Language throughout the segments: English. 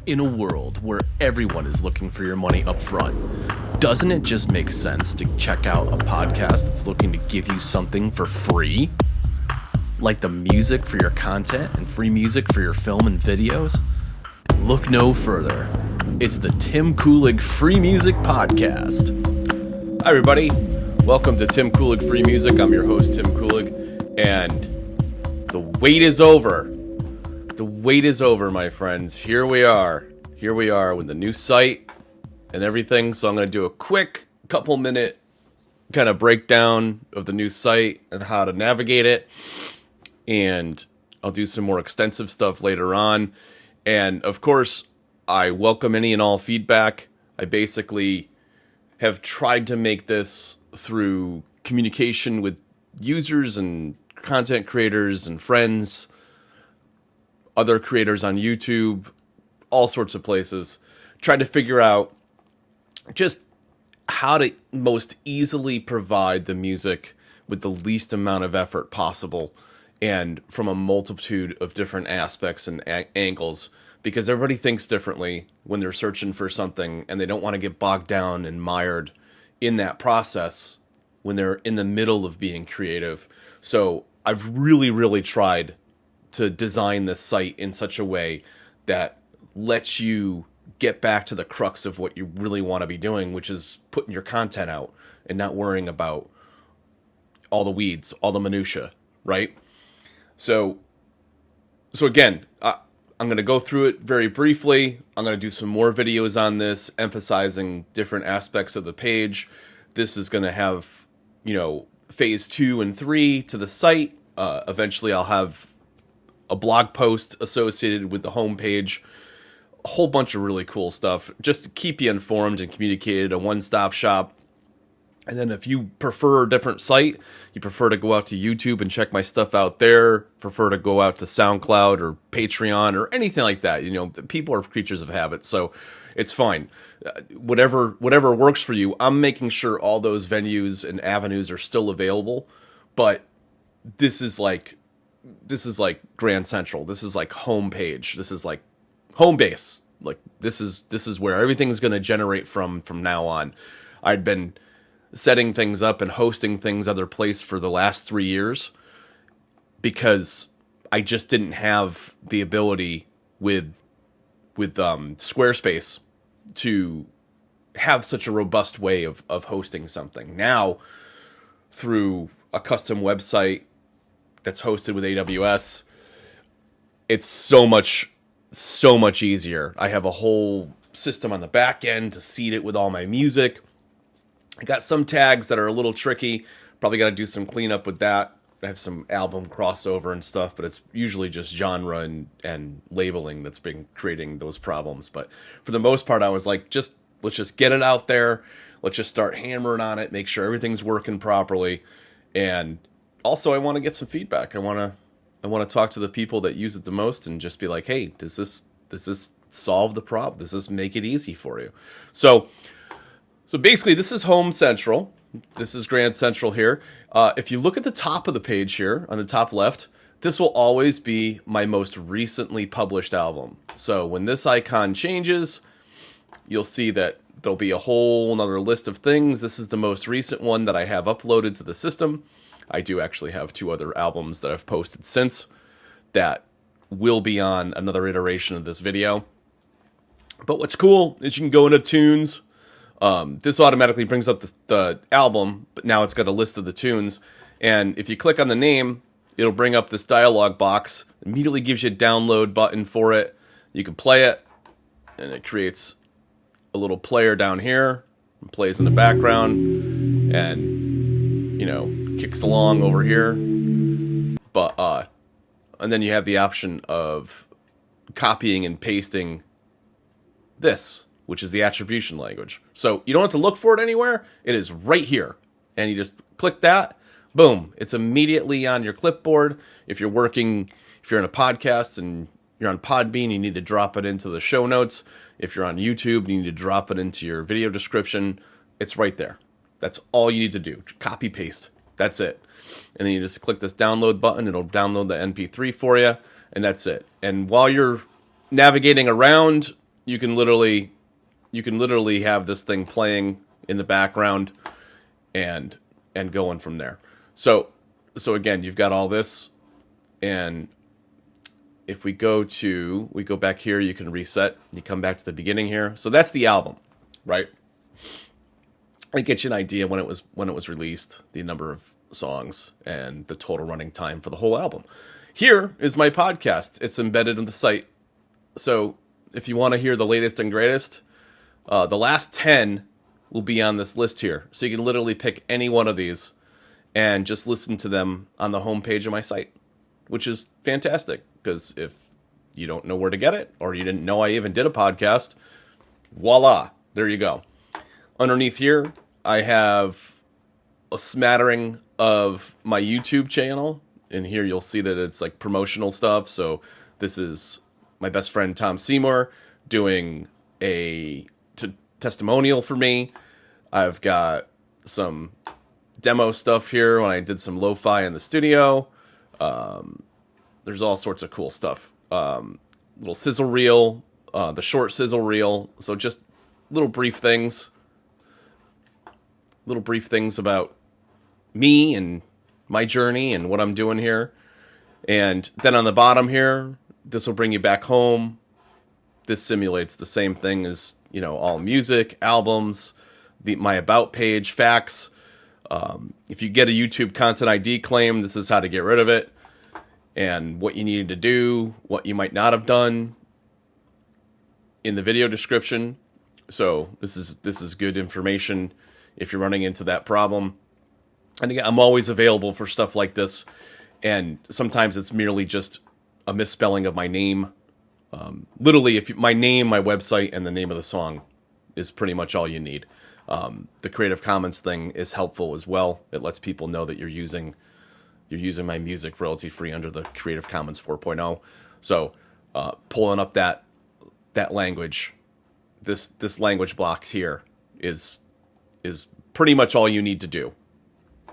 In a world where everyone is looking for your money up front, doesn't it just make sense to check out a podcast that's looking to give you something for free? Like the music for your content and free music for your film and videos? Look no further. It's the Tim Kulig Free Music Podcast. Hi everybody, welcome to Tim Kulig Free Music. I'm your host, Tim Kulig, and the wait is over. The wait is over, my friends. Here we are with the new site and everything. So I'm going to do a quick couple minute kind of breakdown of the new site and how to navigate it. And I'll do some more extensive stuff later on. And of course, I welcome any and all feedback. I basically have tried to make this through communication with users and content creators and friends, other creators on YouTube, all sorts of places. Tried to figure out just how to most easily provide the music with the least amount of effort possible and from a multitude of different aspects and angles, because everybody thinks differently when they're searching for something and they don't want to get bogged down and mired in that process when they're in the middle of being creative. So I've really tried to design this site in such a way that lets you get back to the crux of what you really want to be doing, which is putting your content out and not worrying about all the weeds, all the minutia, right? So again, I'm going to go through it very briefly. I'm going to do some more videos on this, emphasizing different aspects of the page. This is going to have, phase 2 and 3 to the site. Eventually I'll have a blog post associated with the homepage, a whole bunch of really cool stuff just to keep you informed and communicated, a one-stop shop. And then if you prefer a different site, you prefer to go out to YouTube and check my stuff out there, prefer to go out to SoundCloud or Patreon or anything like that. People are creatures of habit, so it's fine. Whatever works for you. I'm making sure all those venues and avenues are still available, but this is like Grand Central. This is like homepage. This is like home base. Like this is where everything's going to generate from now on. I'd been setting things up and hosting things other place for the last 3 years because I just didn't have the ability with Squarespace to have such a robust way of hosting something. Now, through a custom website that's hosted with AWS, it's so much easier. I have a whole system on the back end to seed it with all my music. I got some tags that are a little tricky. Probably got to do some cleanup with that. I have some album crossover and stuff, but it's usually just genre and labeling that's been creating those problems. But for the most part, I was like, let's just get it out there. Let's just start hammering on it, make sure everything's working properly. And also, I want to get some feedback. I want to talk to the people that use it the most and just be like, hey, does this solve the problem? Does this make it easy for you? So basically, this is Home Central. This is Grand Central here. If you look at the top of the page here, on the top left, this will always be my most recently published album. So when this icon changes, you'll see that there'll be a whole nother list of things. This is the most recent one that I have uploaded to the system. I do actually have 2 other albums that I've posted since that will be on another iteration of this video. But what's cool is you can go into tunes. This automatically brings up the album, but now it's got a list of the tunes. And if you click on the name, it'll bring up this dialog box. Immediately gives you a download button for it. You can play it, and it creates a little player down here. It plays in the background, and kicks along over here. But and then you have the option of copying and pasting this, which is the attribution language. So you don't have to look for it anywhere. It is right here. And you just click that, boom, it's immediately on your clipboard. If you're in a podcast and you're on Podbean, you need to drop it into the show notes. If you're on YouTube, you need to drop it into your video description. It's right there. That's all you need to do. Copy, paste. That's it. And then you just click this download button. It'll download the MP3 for you, and that's it. And while you're navigating around you can literally have this thing playing in the background and going from there. So again, you've got all this, and if we go back here, you can reset. You come back to the beginning here. So that's the album, right? It gets you an idea when it was released, the number of songs, and the total running time for the whole album. Here is my podcast. It's embedded in the site. So if you want to hear the latest and greatest, the last 10 will be on this list here. So you can literally pick any one of these and just listen to them on the homepage of my site, which is fantastic, because if you don't know where to get it, or you didn't know I even did a podcast, voila, there you go. Underneath here, I have a smattering of my YouTube channel. And here you'll see that it's like promotional stuff. So this is my best friend Tom Seymour doing a testimonial for me. I've got some demo stuff here when I did some lo-fi in the studio. There's all sorts of cool stuff. Little sizzle reel, the short sizzle reel. So just little brief things about me and my journey and what I'm doing here. And then on the bottom here, this will bring you back home. This simulates the same thing as, all music, albums, my about page, facts. If you get a YouTube Content ID claim, this is how to get rid of it, and what you needed to do, what you might not have done in the video description. So this is good information if you're running into that problem. And again, I'm always available for stuff like this, and sometimes it's merely just a misspelling of my name. Literally, if my name, my website, and the name of the song is pretty much all you need. The Creative Commons thing is helpful as well. It lets people know that you're using my music royalty free under the Creative Commons 4.0. So pulling up that language, this language block here is pretty much all you need to do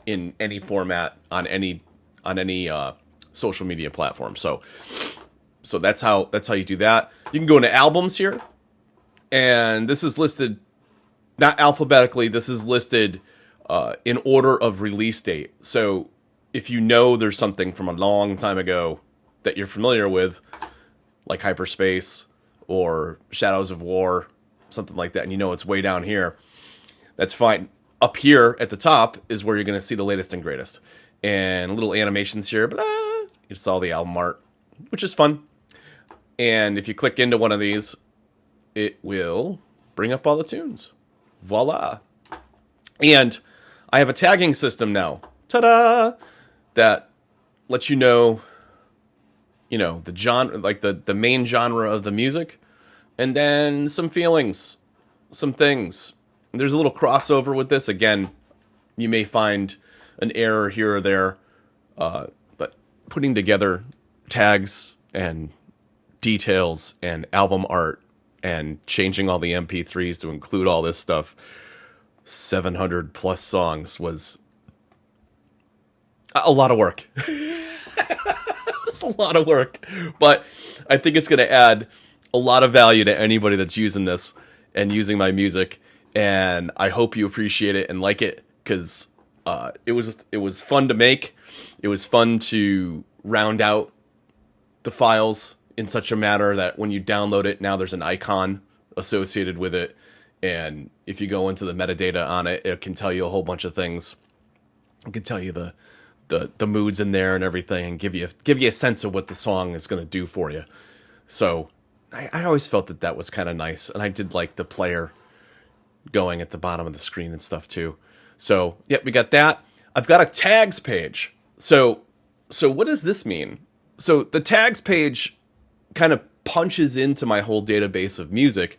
in any format on any social media platform. So that's how you do that. You can go into albums here, and this is listed not alphabetically. This is listed in order of release date. So if there's something from a long time ago that you're familiar with, like Hyperspace or Shadows of War, something like that, and it's way down here, that's fine. Up here at the top is where you're going to see the latest and greatest. And little animations here, blah, it's all the album art, which is fun. And if you click into one of these, it will bring up all the tunes. Voila. And I have a tagging system now. Ta-da! That lets you know, the genre, like the main genre of the music, and then some feelings, some things. There's a little crossover with this. Again, you may find an error here or there, but putting together tags and details and album art and changing all the MP3s to include all this stuff, 700 plus songs, was a lot of work. It's a lot of work, but I think it's going to add a lot of value to anybody that's using this and using my music. And I hope you appreciate it and like it, because it was fun to make. It was fun to round out the files in such a manner that when you download it, now there's an icon associated with it. And if you go into the metadata on it, it can tell you a whole bunch of things. It can tell you the moods in there and everything, and give you a sense of what the song is going to do for you. So I always felt that was kind of nice. And I did like the player going at the bottom of the screen and stuff too. So, yep, we got that. I've got a tags page. So what does this mean? So the tags page kind of punches into my whole database of music,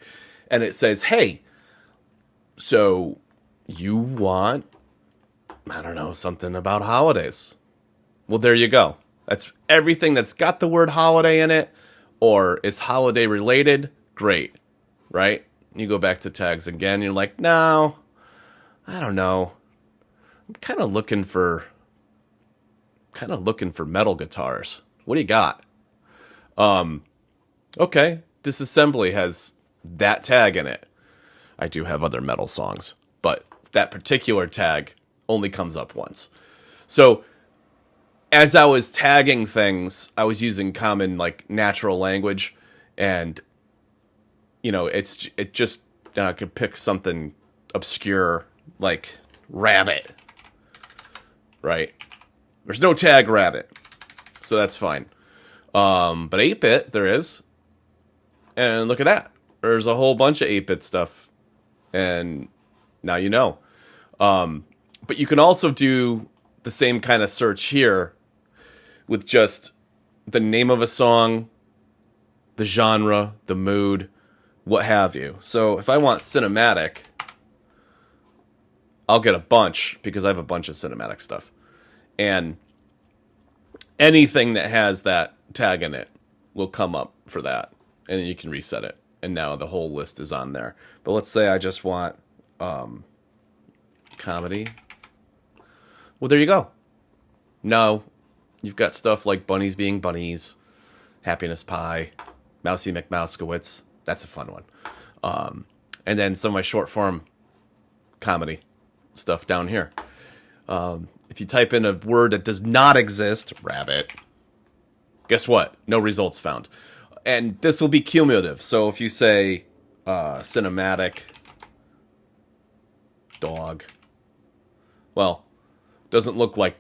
and it says, hey, so you want, I don't know, something about holidays. Well, there you go. That's everything that's got the word holiday in it or is holiday related. Great, right? You go back to tags again, you're like, no, I don't know. I'm kind of looking for metal guitars. What do you got? Okay, Disassembly has that tag in it. I do have other metal songs, but that particular tag only comes up once. So as I was tagging things, I was using common, like, natural language, and I could pick something obscure like rabbit, right? There's no tag rabbit, so that's fine. But 8-bit there is, and look at that. There's a whole bunch of 8-bit stuff, and now you know. But you can also do the same kind of search here with just the name of a song, the genre, the mood, what have you. So if I want cinematic, I'll get a bunch because I have a bunch of cinematic stuff. And anything that has that tag in it will come up for that. And you can reset it. And now the whole list is on there. But let's say I just want comedy. Well, there you go. No, you've got stuff like Bunnies Being Bunnies, Happiness Pie, Mousy McMouskowitz. That's a fun one. And then some of my short form comedy stuff down here. If you type in a word that does not exist, rabbit, guess what? No results found. And this will be cumulative. So if you say cinematic dog, well, doesn't look like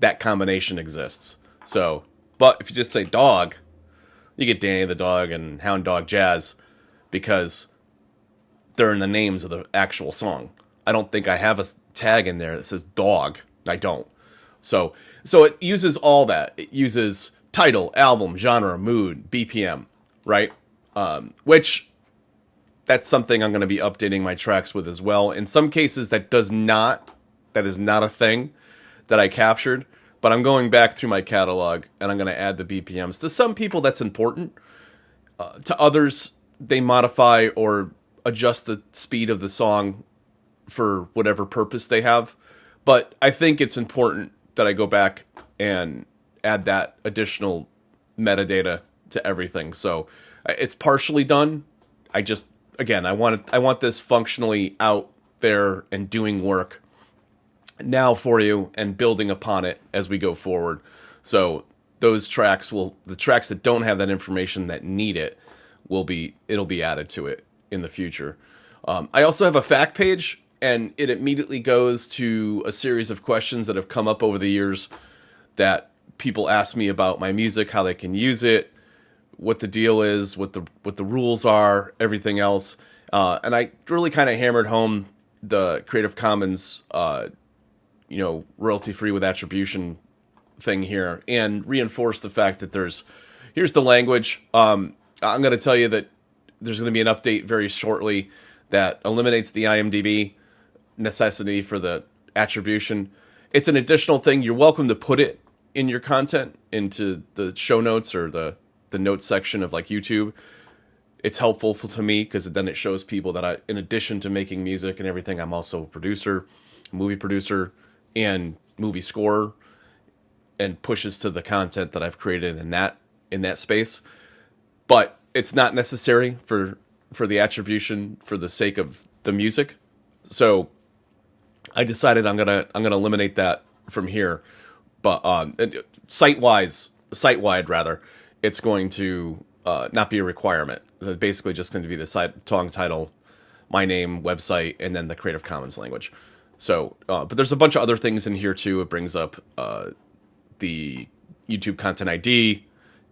that combination exists. So, but if you just say dog, you get Danny the Dog and Hound Dog Jazz because they're in the names of the actual song. I don't think I have a tag in there that says dog. I don't. So it uses all that. It uses title, album, genre, mood, BPM, right? Which that's something I'm going to be updating my tracks with as well. In some cases, that is not a thing that I captured, but I'm going back through my catalog and I'm going to add the BPMs. To some people, that's important. To others, they modify or adjust the speed of the song for whatever purpose they have. But I think it's important that I go back and add that additional metadata to everything. So it's partially done. I want this functionally out there and doing work now for you and building upon it as we go forward. So those tracks the tracks that don't have that information that need it, it'll be added to it in the future. I also have a fact page, and it immediately goes to a series of questions that have come up over the years that people ask me about my music, how they can use it, what the deal is, what the rules are, everything else. And I really kind of hammered home the Creative Commons, royalty-free with attribution thing here, and reinforced the fact that here's the language. I'm going to tell you that there's going to be an update very shortly that eliminates the IMDb necessity for the attribution. It's an additional thing. You're welcome to put it in your content into the show notes or the notes section of like YouTube. It's helpful to me because then it shows people that in addition to making music and everything, I'm also a producer, movie producer, and movie scorer, and pushes to the content that I've created in that space. But it's not necessary for the attribution for the sake of the music. So I decided I'm gonna eliminate that from here. But site-wide rather, it's going to not be a requirement. It's basically just going to be the song title, my name, website, and then the Creative Commons language. So, but there's a bunch of other things in here too. It brings up the YouTube Content ID.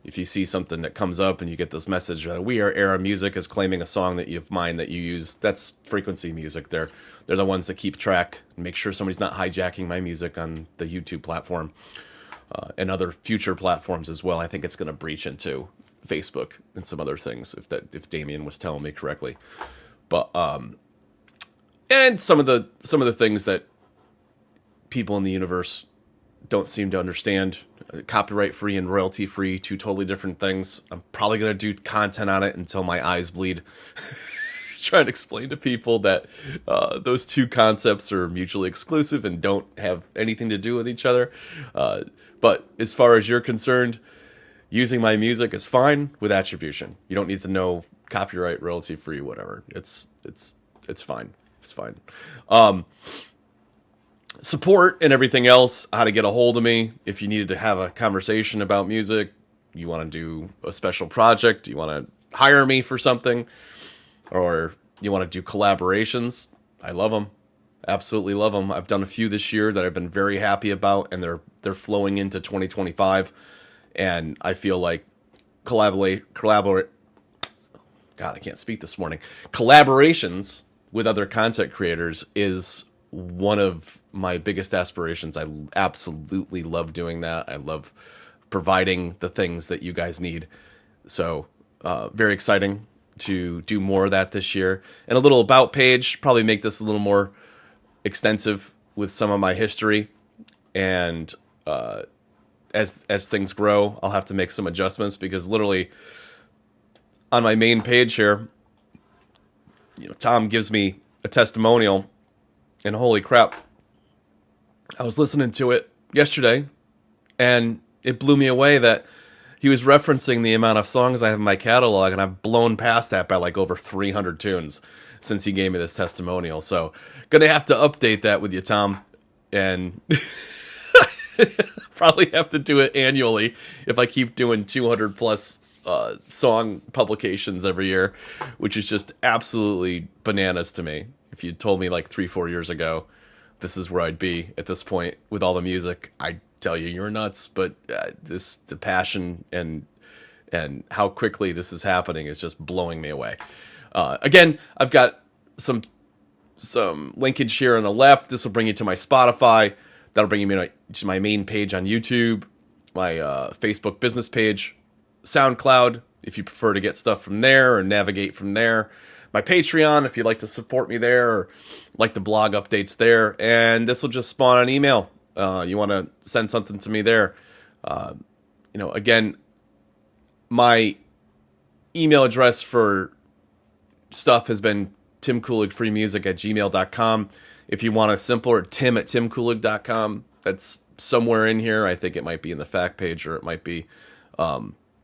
If you see something that comes up and you get this message that We Are Era Music is claiming a song that you've mine that you use, that's Frequency Music. They're the ones that keep track and make sure somebody's not hijacking my music on the YouTube platform and other future platforms as well. I think it's going to breach into Facebook and some other things if Damien was telling me correctly. But and some of the things that people in the universe don't seem to understand. Copyright free and royalty free, two totally different things. I'm probably going to do content on it until my eyes bleed. Trying to explain to people that those two concepts are mutually exclusive and don't have anything to do with each other. But as far as you're concerned, using my music is fine with attribution. You don't need to know copyright, royalty free, whatever. It's fine. It's fine. Support and everything else, how to get a hold of me. If you needed to have a conversation about music, you want to do a special project, you want to hire me for something, or you want to do collaborations, I love them. Absolutely love them. I've done a few this year that I've been very happy about, and they're flowing into 2025. And I feel like collaborate. God, I can't speak this morning. Collaborations with other content creators is one of my biggest aspirations. I absolutely love doing that. I love providing the things that you guys need. So very exciting to do more of that this year. And a little about page, probably make this a little more extensive with some of my history. And as things grow, I'll have to make some adjustments, because literally on my main page here, Tom gives me a testimonial, and holy crap, I was listening to it yesterday, and it blew me away that he was referencing the amount of songs I have in my catalog, and I've blown past that by like over 300 tunes since he gave me this testimonial. So gonna have to update that with you, Tom, and probably have to do it annually if I keep doing 200 plus song publications every year, which is just absolutely bananas to me. If you told me like 3-4 years ago this is where I'd be at this point with all the music, I'd tell you you're nuts. But the passion and how quickly this is happening is just blowing me away. Again, I've got some linkage here on the left. This will bring you to my Spotify. That'll bring you to my main page on YouTube, my Facebook business page, SoundCloud, if you prefer to get stuff from there or navigate from there. My Patreon, if you'd like to support me there, or like the blog updates there. And this will just spawn an email. You want to send something to me there. Again, my email address for stuff has been timkuligfreemusic@gmail.com. If you want a simpler, tim@timkulig.com. That's somewhere in here. I think it might be in the fact page, or it might be,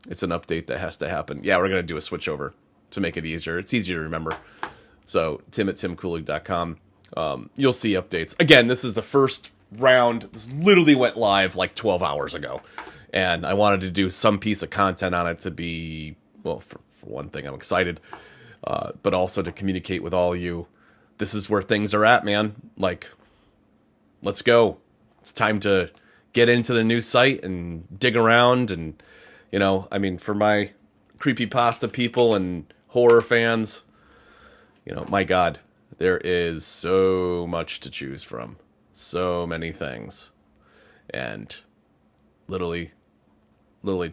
it's an update that has to happen. Yeah, we're going to do a switch over to make it easier. It's easier to remember. So tim@timkulig.com. You'll see updates. Again, this is the first round. This literally went live like 12 hours ago. And I wanted to do some piece of content on it to be, well, for one thing, I'm excited, but also to communicate with all of you. This is where things are at, man. Like, let's go. It's time to get into the new site and dig around. And, for my creepypasta people and horror fans, my God, there is so much to choose from. So many things. And literally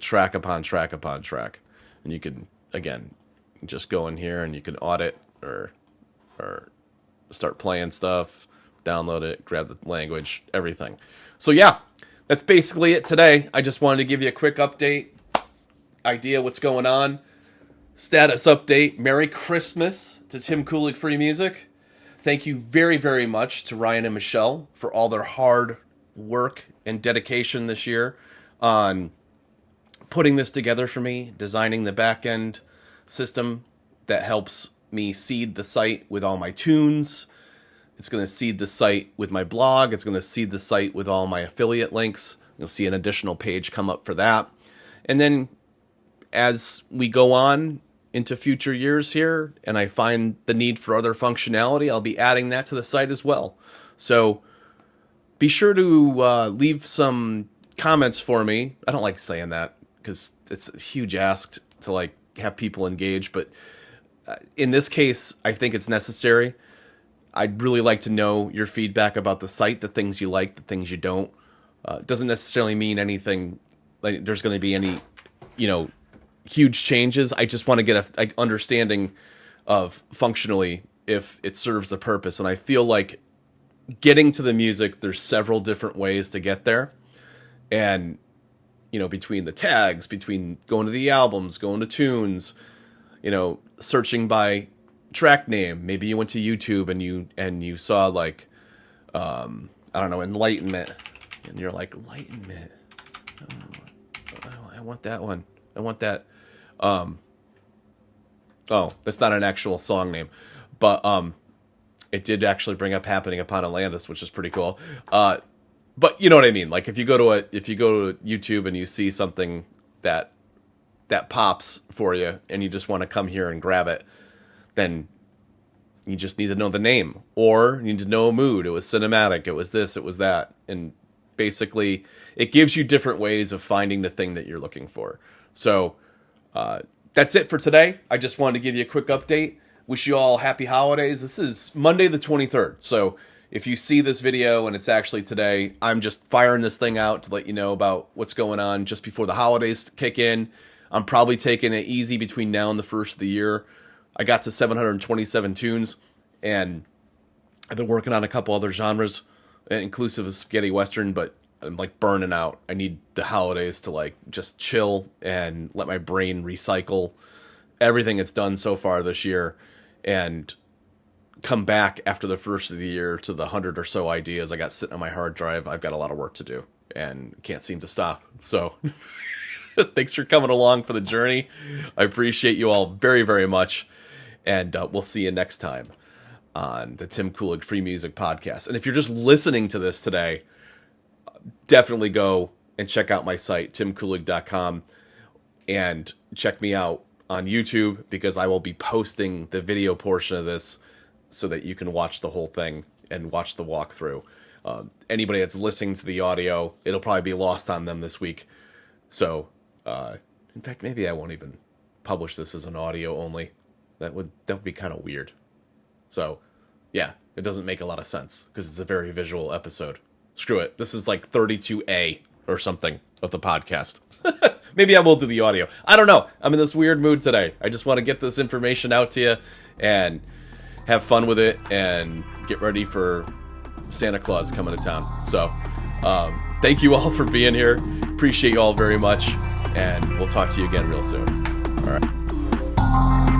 track upon track upon track. And you can, again, just go in here and you can audit or start playing stuff, download it, grab the language, everything. So yeah, that's basically it today. I just wanted to give you a quick update, idea what's going on. Status update. Merry Christmas to Tim Kulig Free Music. Thank you very, very much to Ryan and Michelle for all their hard work and dedication this year on putting this together for me, designing the back-end system that helps me seed the site with all my tunes. It's going to seed the site with my blog. It's going to seed the site with all my affiliate links. You'll see an additional page come up for that. And then as we go on into future years here, and I find the need for other functionality, I'll be adding that to the site as well. So be sure to leave some comments for me. I don't like saying that because it's a huge ask to have people engage, but in this case, I think it's necessary. I'd really like to know your feedback about the site, the things you like, the things you don't. Doesn't necessarily mean anything, like there's going to be any, huge changes. I just want to get a understanding of functionally if it serves the purpose. And I feel like getting to the music, there's several different ways to get there. And, between the tags, between going to the albums, going to tunes, searching by track name. Maybe you went to YouTube and you saw Enlightenment, and you're like, Enlightenment. Oh, I want that one. I want that. Oh, that's not an actual song name, but it did actually bring up Happening Upon Atlantis, which is pretty cool. But you know what I mean? Like if you go to YouTube and you see something that pops for you and you just want to come here and grab it, then you just need to know the name, or you need to know a mood. It was cinematic. It was this, it was that. And basically it gives you different ways of finding the thing that you're looking for. So that's it for today. I just wanted to give you a quick update. Wish you all happy holidays. This is Monday the 23rd. So if you see this video and it's actually today, I'm just firing this thing out to let you know about what's going on just before the holidays kick in. I'm probably taking it easy between now and the first of the year. I got to 727 tunes, and I've been working on a couple other genres, inclusive of spaghetti western, but I'm like burning out. I need the holidays to like just chill and let my brain recycle everything it's done so far this year, and come back after the first of the year to the 100 or so ideas I got sitting on my hard drive. I've got a lot of work to do and can't seem to stop. So thanks for coming along for the journey. I appreciate you all very, very much. And we'll see you next time on the Tim Kulig Free Music Podcast. And if you're just listening to this today, definitely go and check out my site, timkulig.com, and check me out on YouTube, because I will be posting the video portion of this so that you can watch the whole thing and watch the walkthrough. Anybody that's listening to the audio, it'll probably be lost on them this week. So, in fact, maybe I won't even publish this as an audio only. That would be kind of weird. So, yeah, it doesn't make a lot of sense because it's a very visual episode. Screw it. This is like 32A or something of the podcast. Maybe I will do the audio. I don't know. I'm in this weird mood today. I just want to get this information out to you and have fun with it and get ready for Santa Claus coming to town. So, thank you all for being here. Appreciate you all very much. And we'll talk to you again real soon. All right.